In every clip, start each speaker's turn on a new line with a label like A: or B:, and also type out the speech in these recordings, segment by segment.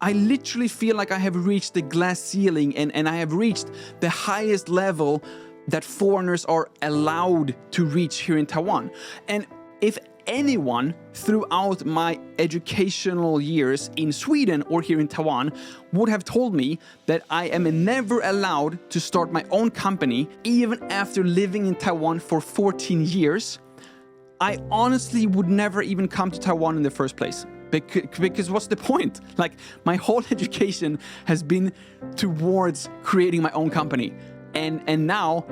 A: I literally feel like I have reached the glass ceiling and I have reached the highest level that foreigners are allowed to reach here in Taiwan. And if anyone throughout my educational years in Sweden or here in Taiwan would have told me that I am never allowed to start my own company, even after living in Taiwan for 14 years, I honestly would never even come to Taiwan in the first place. Because what's the point? Like, my whole education has been towards creating my own company. And now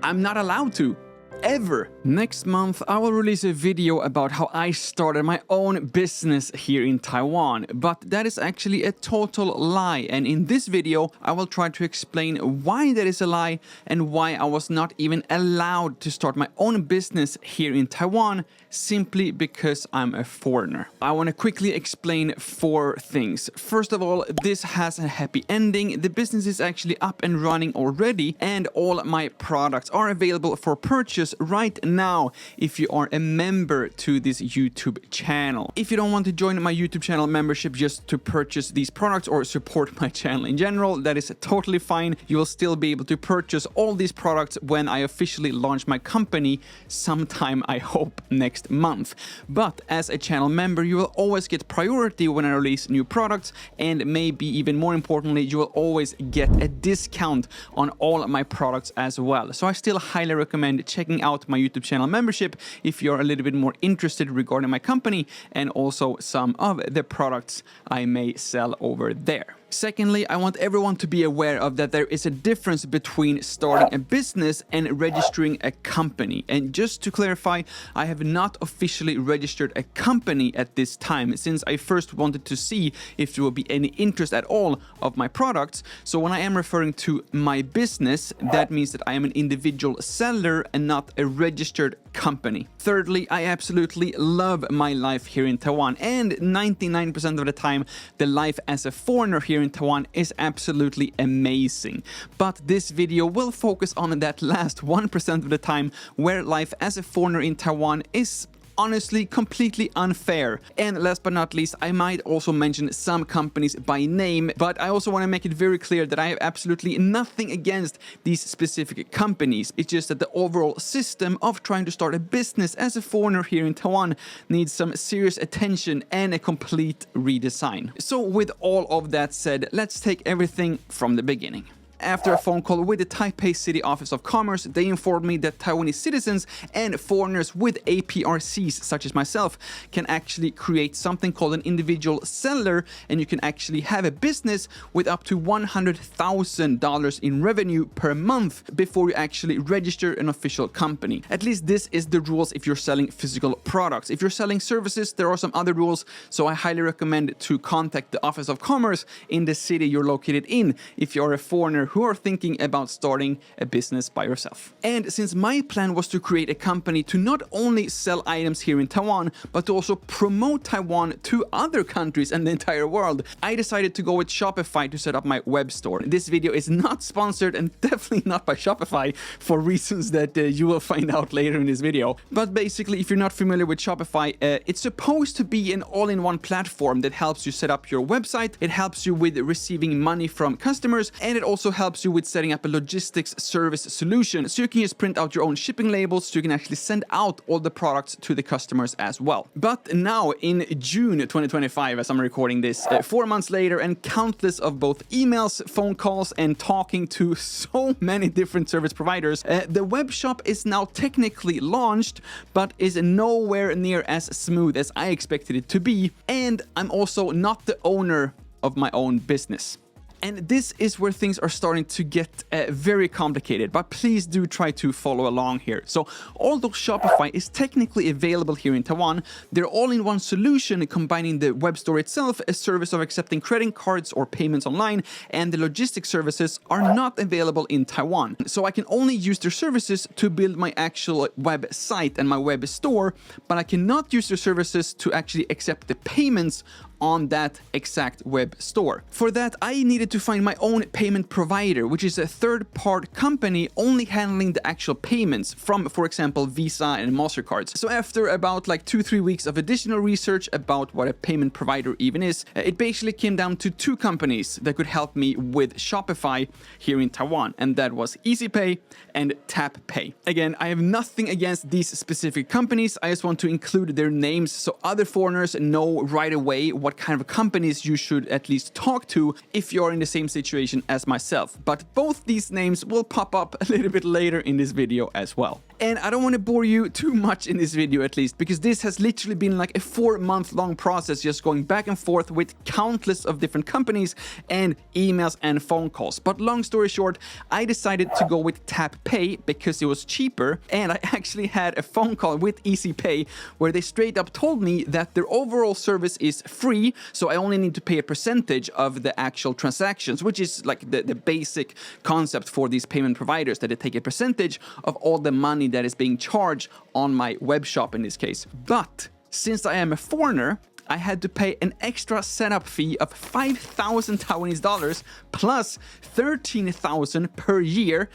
A: I'm not allowed to. Ever. Next month, I will release a video about how I started my own business here in Taiwan, but that is actually a total lie. And in this video, I will try to explain why that is a lie and why I was not even allowed to start my own business here in Taiwan simply because I'm a foreigner. I want to quickly explain 4 things. First of all, this has a happy ending. The business is actually up and running already, and all my products are available for purchase right now if you are a member to this YouTube channel. If you don't want to join my YouTube channel membership just to purchase these products or support my channel in general, that is totally fine. You will still be able to purchase all these products when I officially launch my company sometime, I hope, next month. But as a channel member, you will always get priority when I release new products, and maybe even more importantly, you will always get a discount on all of my products as well. So I still highly recommend checking out my YouTube channel membership if you're a little bit more interested regarding my company and also some of the products I may sell over there. Secondly, I want everyone to be aware of that there is a difference between starting a business and registering a company. And just to clarify, I have not officially registered a company at this time, since I first wanted to see if there will be any interest at all of my products. So when I am referring to my business, that means that I am an individual seller and not a registered company. Thirdly, I absolutely love my life here in Taiwan, and 99% of the time, the life as a foreigner here in Taiwan is absolutely amazing. But this video will focus on that last 1% of the time where life as a foreigner in Taiwan is honestly completely unfair. And last but not least, I might also mention some companies by name, but I also want to make it very clear that I have absolutely nothing against these specific companies. It's just that the overall system of trying to start a business as a foreigner here in Taiwan needs some serious attention and a complete redesign. So with all of that said, let's take everything from the beginning. After a phone call with the Taipei City Office of Commerce, they informed me that Taiwanese citizens and foreigners with APRCs, such as myself, can actually create something called an individual seller, and you can actually have a business with up to $100,000 in revenue per month before you actually register an official company. At least this is the rules if you're selling physical products. If you're selling services, there are some other rules, so I highly recommend to contact the Office of Commerce in the city you're located in if you're a foreigner who are thinking about starting a business by yourself. And since my plan was to create a company to not only sell items here in Taiwan, but to also promote Taiwan to other countries and the entire world, I decided to go with Shopify to set up my web store. This video is not sponsored and definitely not by Shopify for reasons that you will find out later in this video. But basically, if you're not familiar with Shopify, it's supposed to be an all-in-one platform that helps you set up your website, it helps you with receiving money from customers, and it also helps you with setting up a logistics service solution, so you can just print out your own shipping labels so you can actually send out all the products to the customers as well. But now in June 2025, as I'm recording this, 4 months later, and countless of both emails, phone calls, and talking to so many different service providers, the web shop is now technically launched, but is nowhere near as smooth as I expected it to be, and I'm also not the owner of my own business. And this is where things are starting to get very complicated, but please do try to follow along here. So although Shopify is technically available here in Taiwan, they're all-in-one solution combining the web store itself, a service of accepting credit cards or payments online, and the logistics services are not available in Taiwan. So I can only use their services to build my actual website and my web store, but I cannot use their services to actually accept the payments on that exact web store. For that, I needed to find my own payment provider, which is a third-party company only handling the actual payments from, for example, Visa and MasterCards. So after about like 2-3 weeks of additional research about what a payment provider even is, it basically came down to 2 companies that could help me with Shopify here in Taiwan, and that was EasyPay and TapPay. Again, I have nothing against these specific companies. I just want to include their names so other foreigners know right away what kind of companies you should at least talk to if you're in the same situation as myself. But both these names will pop up a little bit later in this video as well. And I don't want to bore you too much in this video, at least, because this has literally been like a 4-month-long process just going back and forth with countless of different companies and emails and phone calls. But long story short, I decided to go with TapPay because it was cheaper, and I actually had a phone call with EasyPay where they straight up told me that their overall service is free, so I only need to pay a percentage of the actual transactions, which is like the basic concept for these payment providers, that they take a percentage of all the money that is being charged on my web shop in this case. But since I am a foreigner, I had to pay an extra setup fee of 5,000 Taiwanese dollars plus 13,000 per year,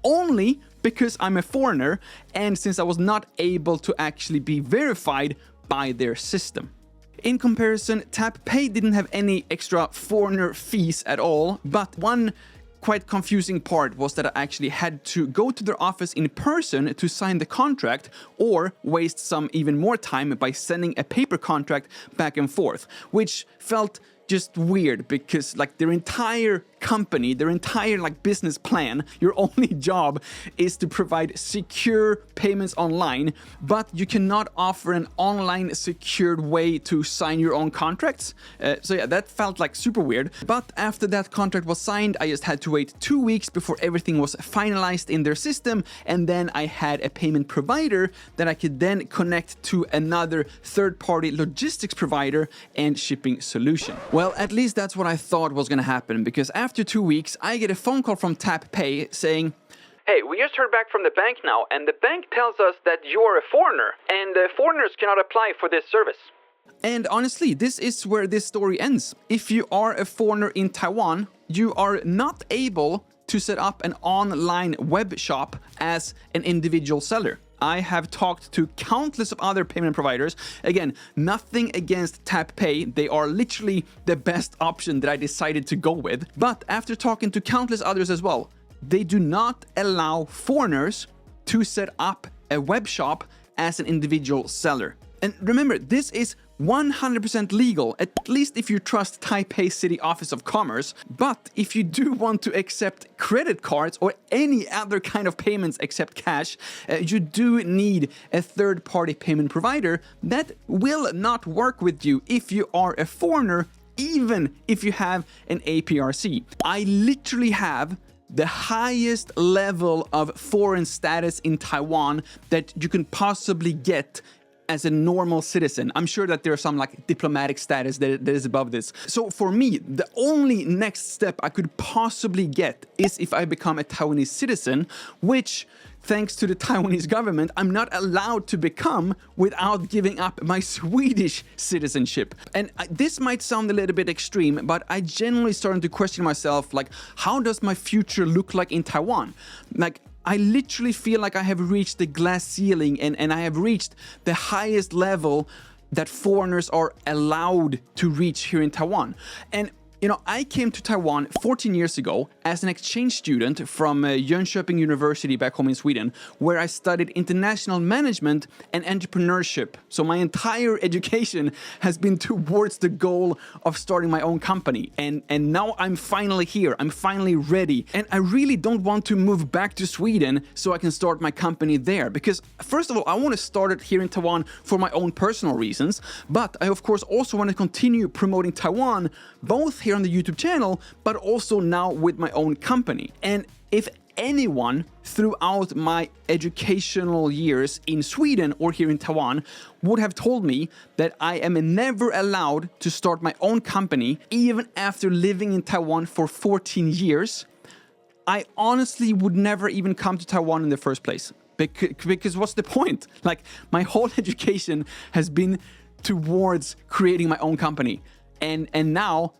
A: only because I'm a foreigner and since I was not able to actually be verified by their system. In comparison, TapPay didn't have any extra foreigner fees at all, but one quite confusing part was that I actually had to go to their office in person to sign the contract or waste some even more time by sending a paper contract back and forth, which felt just weird because like their entire company, their entire like business plan, your only job is to provide secure payments online, but you cannot offer an online secured way to sign your own contracts. So yeah, that felt like super weird. But after that contract was signed, I just had to wait 2 weeks before everything was finalized in their system, and then I had a payment provider that I could then connect to another third-party logistics provider and shipping solution. Well, at least that's what I thought was gonna happen, because after 2 weeks, I get a phone call from TapPay saying, "Hey, we just heard back from the bank now, and the bank tells us that you're a foreigner, and foreigners cannot apply for this service." And honestly, this is where this story ends. If you are a foreigner in Taiwan, you are not able to set up an online web shop as an individual seller. I have talked to countless of other payment providers. Again, nothing against TapPay. They are literally the best option that I decided to go with. But after talking to countless others as well, they do not allow foreigners to set up a web shop as an individual seller. And remember, this is 100% legal, at least if you trust Taipei City Office of Commerce. But if you do want to accept credit cards or any other kind of payments except cash, you do need a third-party payment provider that will not work with you if you are a foreigner, even if you have an APRC. I literally have the highest level of foreign status in Taiwan that you can possibly get as a normal citizen. I'm sure that there's some like diplomatic status that is above this. So for me, the only next step I could possibly get is if I become a Taiwanese citizen, which, thanks to the Taiwanese government, I'm not allowed to become without giving up my Swedish citizenship. And this might sound a little bit extreme, but I genuinely started to question myself, like, how does my future look like in Taiwan? Like, I literally feel like I have reached the glass ceiling and I have reached the highest level that foreigners are allowed to reach here in Taiwan. And you know, I came to Taiwan 14 years ago as an exchange student from Jönköping University back home in Sweden, where I studied international management and entrepreneurship. So my entire education has been towards the goal of starting my own company. And now I'm finally here. I'm finally ready. And I really don't want to move back to Sweden so I can start my company there. Because first of all, I want to start it here in Taiwan for my own personal reasons. But I, of course, also want to continue promoting Taiwan, both here on the YouTube channel, but also now with my own company. And if anyone throughout my educational years in Sweden or here in Taiwan would have told me that I am never allowed to start my own company, even after living in Taiwan for 14 years, I honestly would never even come to Taiwan in the first place. Because what's the point? Like, my whole education has been towards creating my own company. and now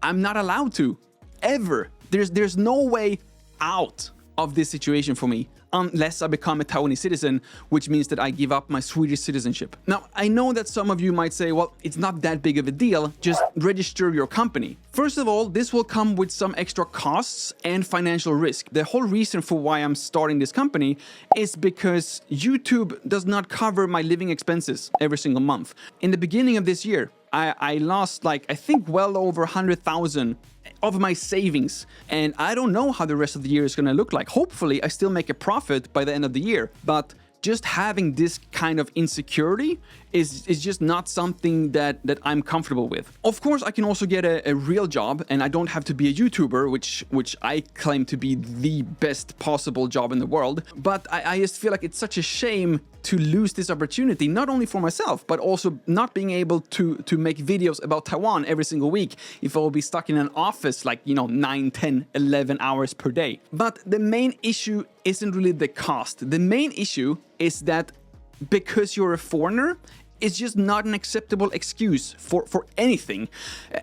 A: I'm not allowed to, ever. There's no way out of this situation for me unless I become a Taiwanese citizen, which means that I give up my Swedish citizenship. Now, I know that some of you might say, well, it's not that big of a deal, just register your company. First of all, this will come with some extra costs and financial risk. The whole reason for why I'm starting this company is because YouTube does not cover my living expenses every single month. In the beginning of this year, I lost I think well over 100,000 of my savings, and I don't know how the rest of the year is going to look like. Hopefully, I still make a profit by the end of the year, but just having this kind of insecurity is just not something that I'm comfortable with. Of course, I can also get a real job, and I don't have to be a YouTuber, which I claim to be the best possible job in the world. But I just feel like it's such a shame to lose this opportunity, not only for myself, but also not being able to make videos about Taiwan every single week if I will be stuck in an office 9, 10, 11 hours per day. But the main issue isn't really the cost. The main issue is that because you're a foreigner, it's just not an acceptable excuse for anything,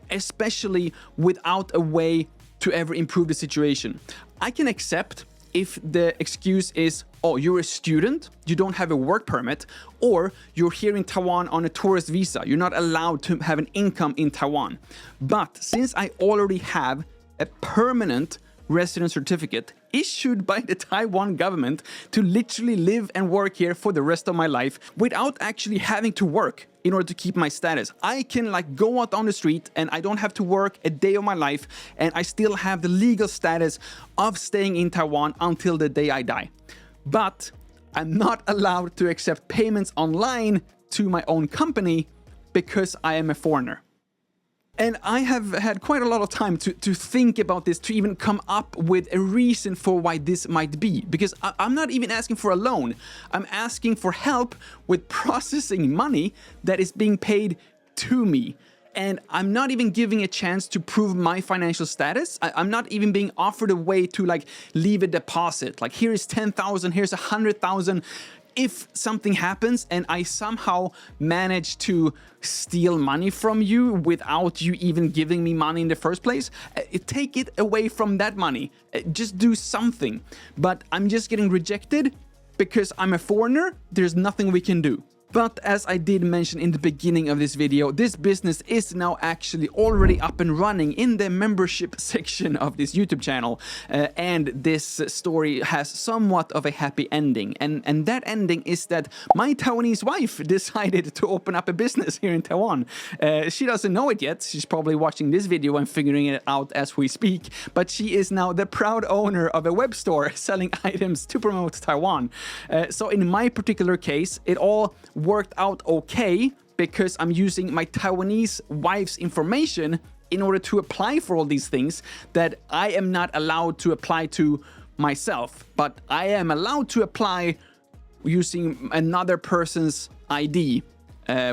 A: especially without a way to ever improve the situation. I can accept if the excuse is, oh, you're a student, you don't have a work permit, or you're here in Taiwan on a tourist visa. You're not allowed to have an income in Taiwan. But since I already have a permanent resident certificate issued by the Taiwan government to literally live and work here for the rest of my life without actually having to work in order to keep my status. I can go out on the street and I don't have to work a day of my life, and I still have the legal status of staying in Taiwan until the day I die. But I'm not allowed to accept payments online to my own company because I am a foreigner. And I have had quite a lot of time to think about this, to even come up with a reason for why this might be. Because I'm not even asking for a loan. I'm asking for help with processing money that is being paid to me. And I'm not even giving a chance to prove my financial status. I'm not even being offered a way to leave a deposit. Here is 10,000, here's 100,000. If something happens and I somehow manage to steal money from you without you even giving me money in the first place, take it away from that money. Just do something. But I'm just getting rejected because I'm a foreigner. There's nothing we can do. But as I did mention in the beginning of this video, this business is now actually already up and running in the membership section of this YouTube channel. And this story has somewhat of a happy ending. And that ending is that my Taiwanese wife decided to open up a business here in Taiwan. She doesn't know it yet. She's probably watching this video and figuring it out as we speak. But she is now the proud owner of a web store selling items to promote Taiwan. So in my particular case, it all worked out okay because I'm using my Taiwanese wife's information in order to apply for all these things that I am not allowed to apply to myself, but I am allowed to apply using another person's ID,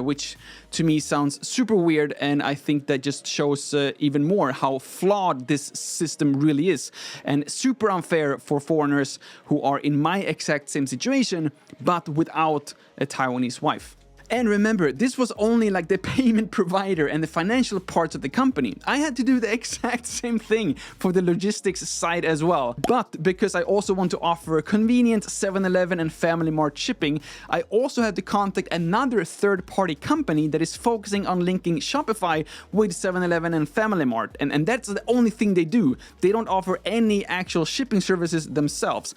A: which to me sounds super weird, and I think that just shows even more how flawed this system really is, and super unfair for foreigners who are in my exact same situation, but without a Taiwanese wife. And remember, this was only the payment provider and the financial parts of the company. I had to do the exact same thing for the logistics side as well. But because I also want to offer convenient 7-Eleven and Family Mart shipping, I also had to contact another third-party company that is focusing on linking Shopify with 7-Eleven and Family Mart. And that's the only thing they do. They don't offer any actual shipping services themselves.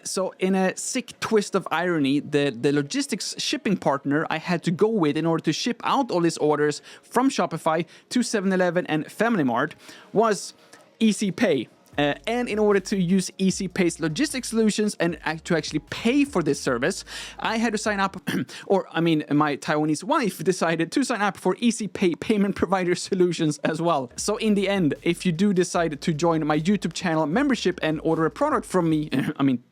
A: So in a sick twist of irony, the logistics shipping partner I had to go with in order to ship out all these orders from Shopify to 7-Eleven and Family Mart was EasyPay. And in order to use EasyPay's logistics solutions and to actually pay for this service, I had to sign up, my Taiwanese wife decided to sign up for EasyPay payment provider solutions as well. So in the end, if you do decide to join my YouTube channel membership and order a product from me,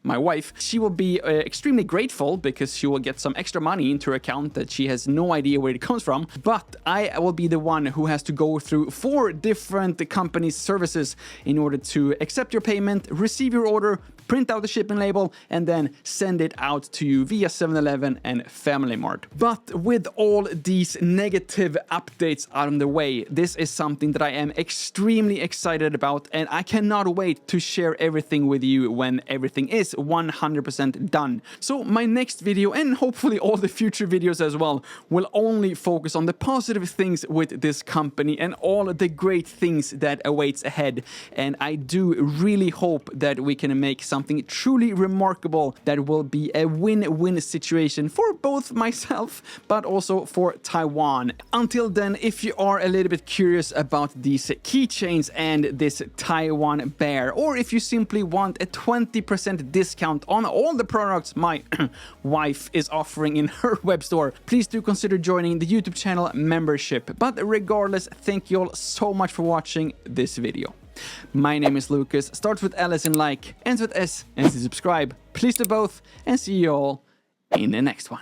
A: my wife, she will be extremely grateful because she will get some extra money into her account that she has no idea where it comes from. But I will be the one who has to go through 4 different companies' services in order to to accept your payment, receive your order, print out the shipping label, and then send it out to you via 7-Eleven and Family Mart. But with all these negative updates out of the way, this is something that I am extremely excited about, and I cannot wait to share everything with you when everything is 100% done. So my next video, and hopefully all the future videos as well, will only focus on the positive things with this company and all the great things that awaits ahead. And I do really hope that we can make something truly remarkable that will be a win-win situation for both myself but also for Taiwan. Until then, if you are a little bit curious about these keychains and this Taiwan bear, or if you simply want a 20% discount on all the products my wife is offering in her web store, please do consider joining the YouTube channel membership. But regardless, thank you all so much for watching this video. My name is Lukas, starts with L as in like, ends with S, and to subscribe, please do both, and see you all in the next one.